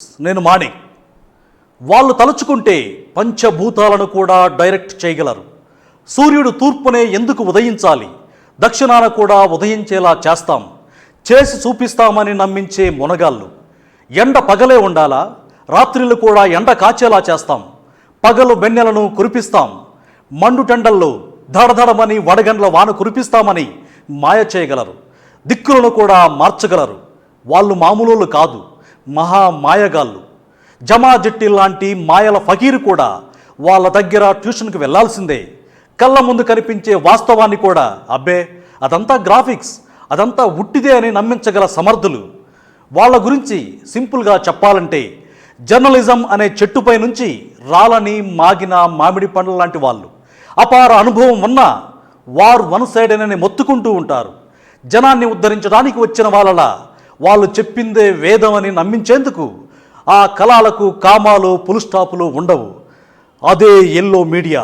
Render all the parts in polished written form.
నేను మాణి. వాళ్ళు తలుచుకుంటే పంచభూతాలను కూడా డైరెక్ట్ చేయగలరు. సూర్యుడు తూర్పునే ఎందుకు ఉదయించాలి, దక్షిణాన కూడా ఉదయించేలా చేస్తాం, చేసి చూపిస్తామని నమ్మించే మునగాళ్ళు. ఎండ పగలే ఉండాలా, రాత్రిళ్ళు కూడా ఎండ కాచేలా చేస్తాం, పగలు వెన్నెలను కురిపిస్తాం, మండుటెండల్లో దడదడమని వడగండ్ల వాన కురిపిస్తామని మాయ చేయగలరు. దిక్కులను కూడా మార్చగలరు. వాళ్ళు మామూలు కాదు, మహా మాయగాళ్ళు. జమాజట్టి లాంటి మాయల ఫకీరు కూడా వాళ్ళ దగ్గర ట్యూషన్కి వెళ్లాల్సిందే. కళ్ళ ముందు కనిపించే వాస్తవాన్ని కూడా అబ్బే అదంతా గ్రాఫిక్స్, అదంతా ఉట్టిదే అని నమ్మించగల సమర్థులు. వాళ్ళ గురించి సింపుల్గా చెప్పాలంటే జర్నలిజం అనే చెట్టుపై నుంచి రాలని మాగిన మామిడి పండ్ల లాంటి వాళ్ళు. అపార అనుభవం ఉన్నా వారు వన్ సైడ్ అని మొత్తుకుంటూ ఉంటారు. జనాన్ని ఉద్ధరించడానికి వచ్చిన వాళ్ళలా వాళ్ళు చెప్పిందే వేదం అని నమ్మించేందుకు ఆ కళాలకు కామాలు పుల్ స్టాపులు ఉండవు. అదే ఎల్లో మీడియా.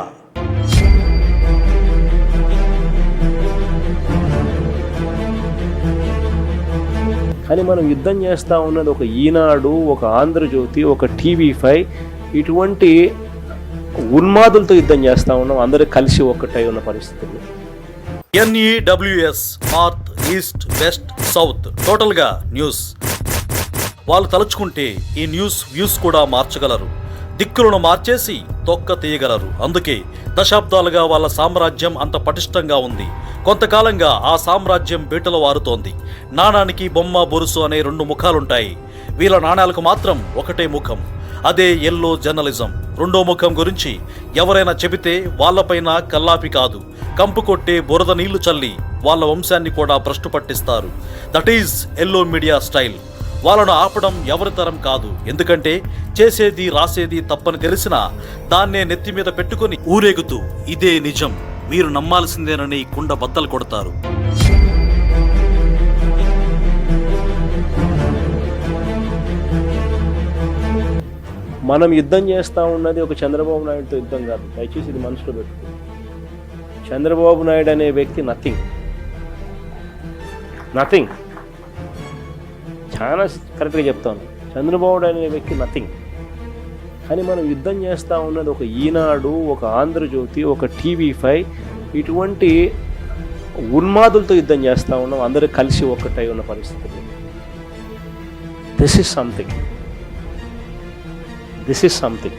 కానీ మనం యుద్ధం చేస్తూ ఉన్నది ఒక ఈనాడు, ఒక ఆంధ్రజ్యోతి, ఒక టీవీ5 ఇటువంటి ఉన్మాదులతో యుద్ధం చేస్తూ ఉన్నాం. అందరూ కలిసి ఒక్కటై ఉన్న పరిస్థితులు. NEWS north, east, west, south టోటల్గా న్యూస్. వాళ్ళు తలుచుకుంటే ఈ న్యూస్ వ్యూస్ కూడా మార్చగలరు. దిక్కులను మార్చేసి తొక్క తీయగలరు. అందుకే దశాబ్దాలుగా వాళ్ళ సామ్రాజ్యం అంత పటిష్టంగా ఉంది. కొంతకాలంగా ఆ సామ్రాజ్యం బీటలు వారుతోంది. నాణానికి బొమ్మ బొరుసు అనే రెండు ముఖాలుంటాయి. వీళ్ళ నాణాలకు మాత్రం ఒకటే ముఖం. అదే ఎల్లో జర్నలిజం. రెండో ముఖం గురించి ఎవరైనా చెబితే వాళ్ళపైన కల్లాపి కాదు, కంపు కొట్టే బురద నీళ్లు చల్లి వాళ్ళ వంశాన్ని కూడా భ్రష్టు పట్టిస్తారు. That is yellow media style. వాళ్ళను ఆపడం ఎవరి తరం కాదు. ఎందుకంటే చేసేది రాసేది తప్పని తెలిసినా దాన్నే నెత్తి మీద పెట్టుకుని ఊరేగుతూ ఇదే నిజం, మీరు నమ్మాల్సిందేనని కుండ బద్దలు కొడతారు. మనం యుద్ధం చేస్తూ ఉన్నది ఒక చంద్రబాబు నాయుడుతో యుద్ధం కాదు. దయచేసి ఇది మనసులో పెట్టుకో. చంద్రబాబు నాయుడు అనే వ్యక్తి నథింగ్. చాలా కరెక్ట్గా చెప్తాను. చంద్రబాబు అనే వ్యక్తి నథింగ్. కానీ మనం యుద్ధం చేస్తూ ఉన్నది ఒక ఈనాడు, ఒక ఆంధ్రజ్యోతి, ఒక టీవీ5 ఇటువంటి ఉన్మాదులతో యుద్ధం చేస్తూ ఉన్నాం. అందరూ కలిసి ఒక్కటై ఉన్న పరిస్థితులు. This is something.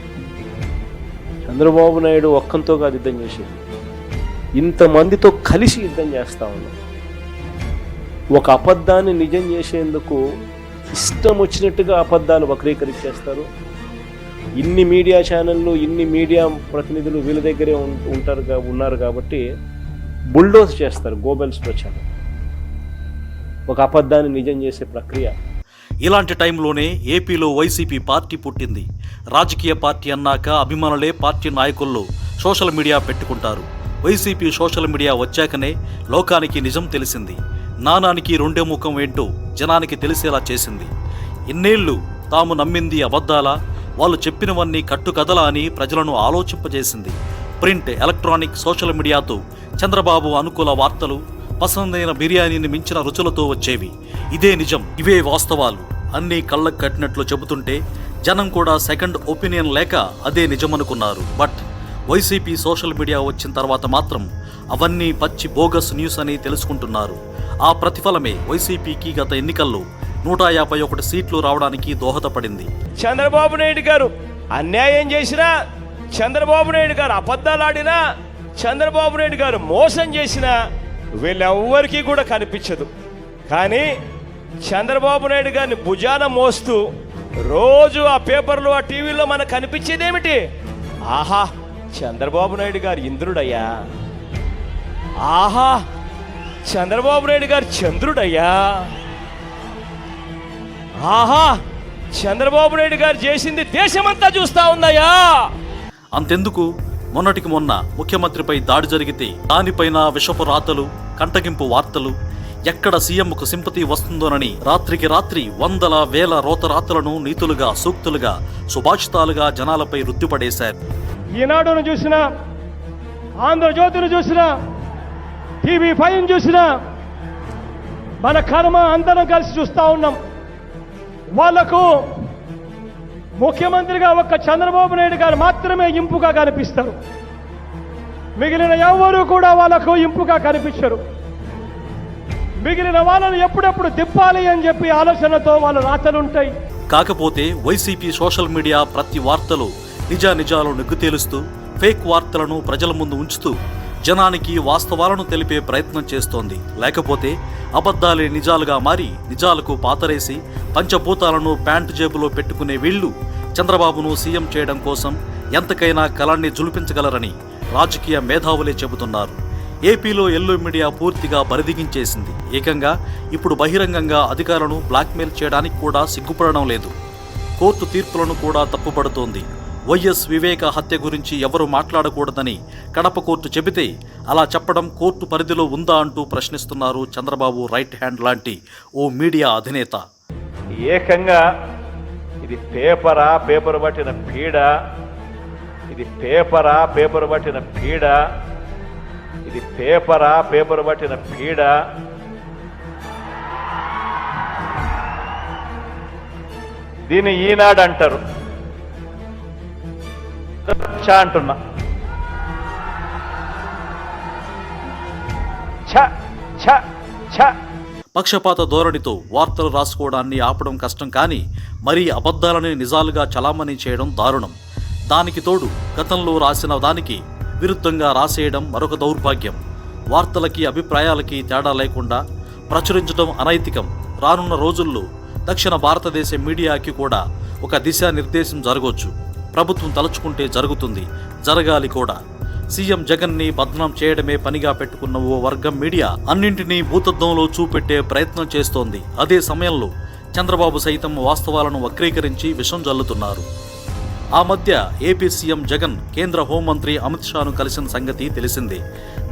Chandrababu Naidu ఒక్కంతో కాదు యుద్ధం చేసేది, ఇంతమందితో కలిసి యుద్ధం చేస్తూ ఉన్నాం. ఒక అబద్ధాన్ని నిజం చేసేందుకు ఇష్టం వచ్చినట్టుగా అబద్ధాలు వక్రీకరించేస్తారు. ఇన్ని మీడియా ఛానళ్ళు, ఇన్ని మీడియా ప్రతినిధులు వీళ్ళ దగ్గరే ఉన్నారు కాబట్టి బుల్డోజ్ చేస్తారు. గోబెల్స్ ప్రచారం ఒక అబద్ధాన్ని నిజం చేసే ప్రక్రియ. ఇలాంటి టైంలోనే ఏపీలో వైసీపీ పార్టీ పుట్టింది. రాజకీయ పార్టీ అన్నాక అభిమానులే పార్టీ నాయకుల్లో సోషల్ మీడియా పెట్టుకుంటారు. వైసీపీ సోషల్ మీడియా వచ్చాకనే లోకానికి నిజం తెలిసింది. నాణానికి రెండే ముఖం ఏంటో జనానికి తెలిసేలా చేసింది. ఇన్నేళ్లు తాము నమ్మింది అబద్ధాలా, వాళ్ళు చెప్పినవన్నీ కట్టుకథలా అని ప్రజలను ఆలోచింపజేసింది. ప్రింట్, ఎలక్ట్రానిక్, సోషల్ మీడియాతో చంద్రబాబు అనుకూల వార్తలు, పసందైన బిర్యానీని మించిన రుచులతో వచ్చేవి. ఇదే నిజం, ఇవే వాస్తవాలు అన్నీ కళ్ళకు కట్టినట్లు చెబుతుంటే జనం కూడా సెకండ్ ఒపీనియన్ లేక అదే నిజమనుకున్నారు. బట్ వైసీపీ సోషల్ మీడియా వచ్చిన తర్వాత మాత్రం అవన్నీ పచ్చి బోగస్ న్యూస్ అని తెలుసుకుంటున్నారు. ఆ ప్రతిఫలమే వైసీపీకి గత ఎన్నికల్లో 151 సీట్లు రావడానికి దోహదపడింది. చంద్రబాబు నాయుడు గారు అన్యాయం చేసినా, చంద్రబాబు నాయుడు గారు అబద్ధాలు ఆడినా, చంద్రబాబు నాయుడు గారు మోసం చేసినా వీళ్ళెవ్వరికీ కూడా కనిపించదు. కానీ చంద్రబాబు నాయుడు గారిని భుజాన మోస్తూ రోజు ఆ పేపర్లు, ఆ టీవీలో మనకు కనిపించేదేమిటి? ఆహా, చంద్రబాబు నాయుడు గారు ఇంద్రుడయ్యా, ఆహా చంద్రబాబు నాయుడు గారు చంద్రుడయ్యా, ఆహా చంద్రబాబు నాయుడు గారు చేసింది దేశమంతా చూస్తా ఉందయ్యా. అంతెందుకు, మొన్నటికి మొన్న ముఖ్యమంత్రిపై దాడి జరిగితే దానిపైన విషపు రాతలు, కంటగింపు వార్తలు, ఎక్కడ సీఎంకు సింపతి వస్తుందోనని రాత్రికి రాత్రి వందల వేల రోతరాతలను నీతులుగా, సూక్తులుగా, సుభాషితాలుగా జనాలపై రుద్దుపడేశారు. ఈనాడును చూసినా, ఆంధ్రజ్యోతిని చూసినా, టీవీ5 చూసినా మన కర్మ అందరం కలిసి చూస్తూ ఉన్నాం. వాళ్లకు ముఖ్యమంత్రిగా ఒక్క చంద్రబాబు నాయుడు గారు మాత్రమే ఇంపుగా కనిపిస్తారు. మిగిలిన ఎవరు కూడా వాళ్ళకు ఇంపుగా కనిపించరు. మిగిలిన వాళ్ళను ఎప్పుడెప్పుడు తిప్పాలి అని చెప్పి ఆలోచనతో వాళ్ళ రాతలుంటాయి. కాకపోతే వైసీపీ సోషల్ మీడియా ప్రతి వార్తలో నిజాలు నిగ్గు తేలుస్తూ ఫేక్ వార్తలను ప్రజల ముందు ఉంచుతూ జనానికి వాస్తవాలను తెలిపే ప్రయత్నం చేస్తోంది. లేకపోతే అబద్ధాలే నిజాలుగా మారి నిజాలకు పాతరేసి పంచభూతాలను ప్యాంటు జేబులో పెట్టుకునే వీళ్లు చంద్రబాబును సీఎం చేయడం కోసం ఎంతకైనా కలాన్ని జులిపించగలరని రాజకీయ మేధావులే చెబుతున్నారు. ఏపీలో ఎల్లో మీడియా పూర్తిగా బరిదిగించేసింది. ఏకంగా ఇప్పుడు బహిరంగంగా అధికారులను బ్లాక్మెయిల్ చేయడానికి కూడా సిగ్గుపడడం లేదు. కోర్టు తీర్పులను కూడా తప్పుపడుతోంది. వైఎస్ వివేక హత్య గురించి ఎవరు మాట్లాడకూడదని కడప కోర్టు చెబితే అలా చెప్పడం కోర్టు పరిధిలో ఉందా అంటూ ప్రశ్నిస్తున్నారు చంద్రబాబు రైట్ హ్యాండ్ లాంటి ఓ మీడియా అధినేత. ఏకంగా ఇది పేపర్ పట్టిన పీడ, ఇది పేపర్ పట్టిన పీడ, ఇది పేపర్ పట్టిన పీడ. దీన్ని ఈనాడు అంటారు. అంటున్నా పక్షపాత ధోరణితో వార్తలు రాసుకోవడాన్ని ఆపడం కష్టం, కానీ మరీ అబద్ధాలని నిజాలుగా చలామణి చేయడం దారుణం. దానికి తోడు గతంలో రాసిన దానికి విరుద్ధంగా రాసేయడం మరొక దౌర్భాగ్యం. వార్తలకి అభిప్రాయాలకి తేడా లేకుండా ప్రచురించడం అనైతికం. రానున్న రోజుల్లో దక్షిణ భారతదేశ మీడియాకి కూడా ఒక దిశానిర్దేశం జరగవచ్చు. ప్రభుత్వం తలుచుకుంటే జరుగుతుంది, జరగాలి కూడా. సీఎం జగన్ని బద్నాం చేయడమే పనిగా పెట్టుకున్న ఓ వర్గం మీడియా అన్నింటినీ భూతద్దంలో చూపెట్టే ప్రయత్నం చేస్తోంది. అదే సమయంలో చంద్రబాబు సైతం వాస్తవాలను వక్రీకరించి విషం జల్లుతున్నారు. ఆ మధ్య ఏపీ సీఎం జగన్ కేంద్ర హోంమంత్రి అమిత్ షాను కలిసిన సంగతి తెలిసిందే.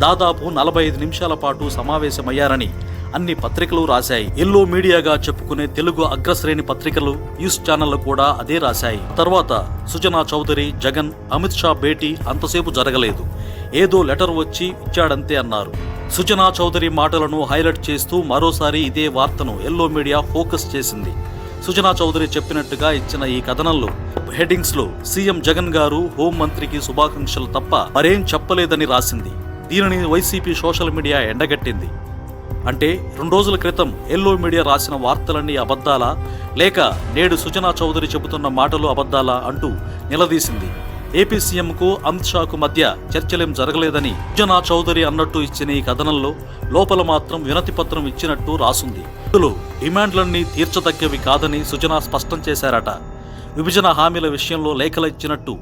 దాదాపు 45 నిమిషాల పాటు సమావేశమయ్యారని అన్ని పత్రికలు రాశాయి. ఎల్లో మీడియాగా చెప్పుకునే తెలుగు అగ్రశ్రేణి పత్రికలు, న్యూస్ ఛానళ్లు కూడా అదే రాశాయి. తర్వాత సుజనా చౌదరి, జగన్, అమిత్ షా భేటీ అంతసేపు జరగలేదు, ఏదో లెటర్ వచ్చి ఇచ్చాడంతే అన్నారు. సుజనా చౌదరి మాటలను హైలైట్ చేస్తూ మరోసారి ఇదే వార్తను ఎల్లో మీడియా ఫోకస్ చేసింది. సుజనా చౌదరి చెప్పినట్టుగా ఇచ్చిన ఈ కథనంలో హెడ్డింగ్స్ లో సీఎం జగన్ గారు హోంమంత్రికి శుభాకాంక్షలు తప్ప మరేం చెప్పలేదని రాసింది. దీనిని వైసీపీ సోషల్ మీడియా ఎండగట్టింది. అంటే 2 రోజుల క్రితం ఎల్లో మీడియా రాసిన వార్తలన్నీ అబద్ధాలా, లేక నేడు సుజనా చౌదరి చెబుతున్న మాటలు అబద్ధాలా అంటూ నిలదీసింది. ఏపీ సీఎంకు అమిత్ షాకు మధ్య చర్చలేం జరగలేదని సుజనా చౌదరి అన్నట్టు ఇచ్చిన ఈ కథనంలో లోపల మాత్రం వినతి పత్రం ఇచ్చినట్టు రాసుంది. ఇందులో డిమాండ్లన్నీ తీర్చదగ్గవి కాదని సుజనా స్పష్టం చేశారట. విభజన హామీల విషయంలో లేఖలు ఇచ్చినట్టు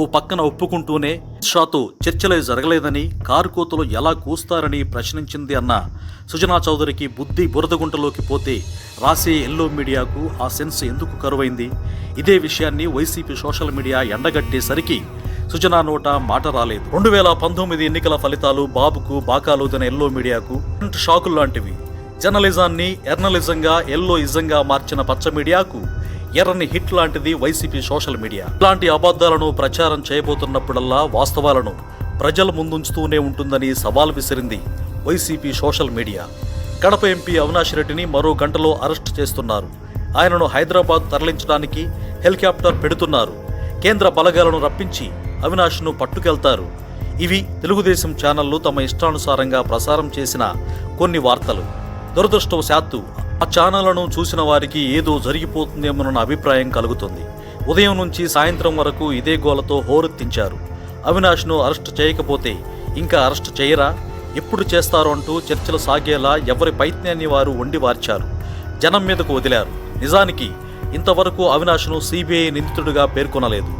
ఓ పక్కన ఒప్పుకుంటూనే షాతో చర్చలే జరగలేదని, కారుకోతలు ఎలా కూస్తారని ప్రశ్నించింది అన్న సుజనా చౌదరికి బుద్ధి బురదగుంటలోకి పోతే రాసే ఎల్లో మీడియాకు ఆ సెన్స్ ఎందుకు కరువైంది? ఇదే విషయాన్ని వైసీపీ సోషల్ మీడియా ఎండగట్టేసరికి సుజనా నోట మాట రాలేదు. 2019 ఎన్నికల ఫలితాలు బాబుకు బాకాలోదిన ఎల్లో మీడియాకు షాకులు లాంటివి. జర్నలిజాన్ని ఎర్నలిజంగా, ఎల్లో ఇజంగా మార్చిన పచ్చ మీడియాకు ఎర్రని హిట్ లాంటిది వైసీపీ సోషల్ మీడియా. ఇలాంటి అబద్ధాలను ప్రచారం చేయబోతున్నప్పుడల్లా వాస్తవాలను ప్రజల ముందుంచుతూనే ఉంటుందని సవాల్ విసిరింది YCP social media. Kadapa MP Avinash రెడ్డిని మరో గంటలో అరెస్ట్ చేస్తున్నారు. ఆయనను హైదరాబాద్ తరలించడానికి హెలికాప్టర్ పెడుతున్నారు. కేంద్ర బలగాలను రప్పించి అవినాష్ను పట్టుకెళ్తారు. ఇవి తెలుగుదేశం ఛానళ్లు తమ ఇష్టానుసారంగా ప్రసారం చేసిన కొన్ని వార్తలు. దురదృష్టవశాత్తు ఆ ఛానళ్లను చూసిన వారికి ఏదో జరిగిపోతుందేమోనన్న అభిప్రాయం కలుగుతుంది. ఉదయం నుంచి సాయంత్రం వరకు ఇదే గోలతో హోరెత్తించారు. అవినాష్ను అరెస్ట్ చేయకపోతే ఇంకా అరెస్ట్ చేయరా, ఎప్పుడు చేస్తారో అంటూ చర్చలు సాగేలా ఎవరి ప్రయత్నాన్ని వారు వండివార్చారు, జనం మీదకు వదిలారు. నిజానికి ఇంతవరకు అవినాష్ను సిబిఐ నిందితుడిగా పేర్కొనలేదు,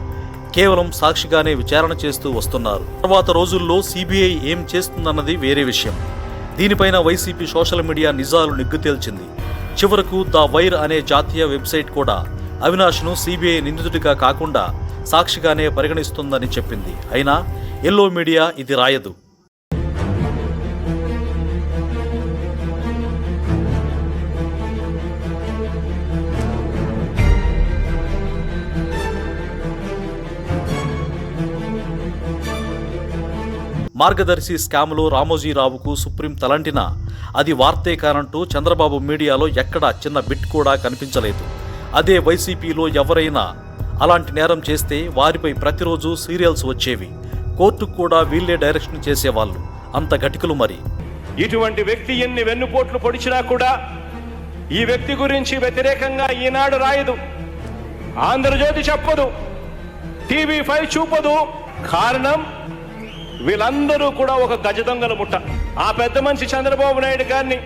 కేవలం సాక్షిగానే విచారణ చేస్తూ వస్తున్నారు. తర్వాత రోజుల్లో సిబిఐ ఏం చేస్తుందన్నది వేరే విషయం. దీనిపైన వైసీపీ సోషల్ మీడియా నిజాలు నిగ్గు తేల్చింది. చివరకు ద వైర్ అనే జాతీయ వెబ్సైట్ కూడా అవినాష్ను సిబిఐ నిందితుడిగా కాకుండా సాక్షిగానే పరిగణిస్తుందని చెప్పింది. అయినా ఎల్లో మీడియా ఇది రాయదు. మార్గదర్శి స్కామ్లో రామోజీరావుకు సుప్రీం తలంటినా అది వార్తే కానంటూ చంద్రబాబు మీడియాలో ఎక్కడా చిన్న బిట్ కూడా కనిపించలేదు. అదే వైసీపీలో ఎవరైనా అలాంటి నేరం చేస్తే వారిపై ప్రతిరోజు సీరియల్స్ వచ్చేవి. కోర్టుకు కూడా వీళ్లే డైరెక్షన్ చేసేవాళ్ళు. అంత గటికులు మరి. ఇటువంటి వ్యక్తి ఎన్ని వెన్నుపోట్లు పొడిచినా కూడా ఈ వ్యక్తి గురించి వ్యతిరేకంగా ఈనాడు రాయదు, ఆంధ్రజ్యోతి చెప్పదు, TV5 చూపదు. కారణం వీళ్ళందరూ కూడా ఒక గజ దొంగల ముఠ. ఆ పెద్ద మనిషి చంద్రబాబు నాయుడు గారిని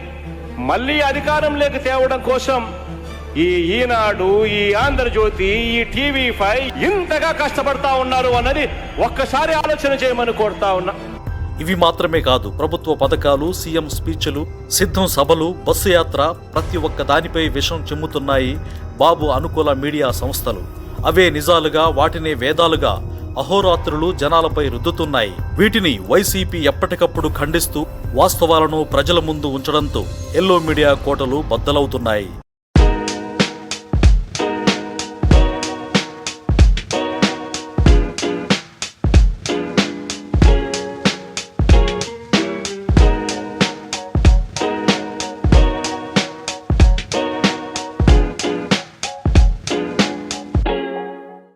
మళ్ళీ అధికారంలోకి తేవడం కోసం ఈ ఈనాడు, ఈ ఆంధ్రజ్యోతి, ఈ TV5 ఇంతగా కష్టపడతా ఉన్నారు అన్నది ఒక్కసారి ఆలోచన చేయమని కోరుతా ఉన్నా. ఇవి మాత్రమే కాదు, ప్రభుత్వ పథకాలు, సీఎం స్పీచ్లు, సిద్ధం సభలు, బస్సు యాత్ర, ప్రతి ఒక్క దానిపై విషం చిమ్ముతున్నాయి బాబు అనుకూల మీడియా సంస్థలు. అవే నిజాలుగా, వాటినే వేదాలుగా అహోరాత్రులు జనాలపై రుద్దుతున్నాయి. వీటిని వైసీపీ ఎప్పటికప్పుడు ఖండిస్తూ వాస్తవాలను ప్రజల ముందు ఉంచడంతో ఎల్లో మీడియా కోటలు బద్దలవుతున్నాయి.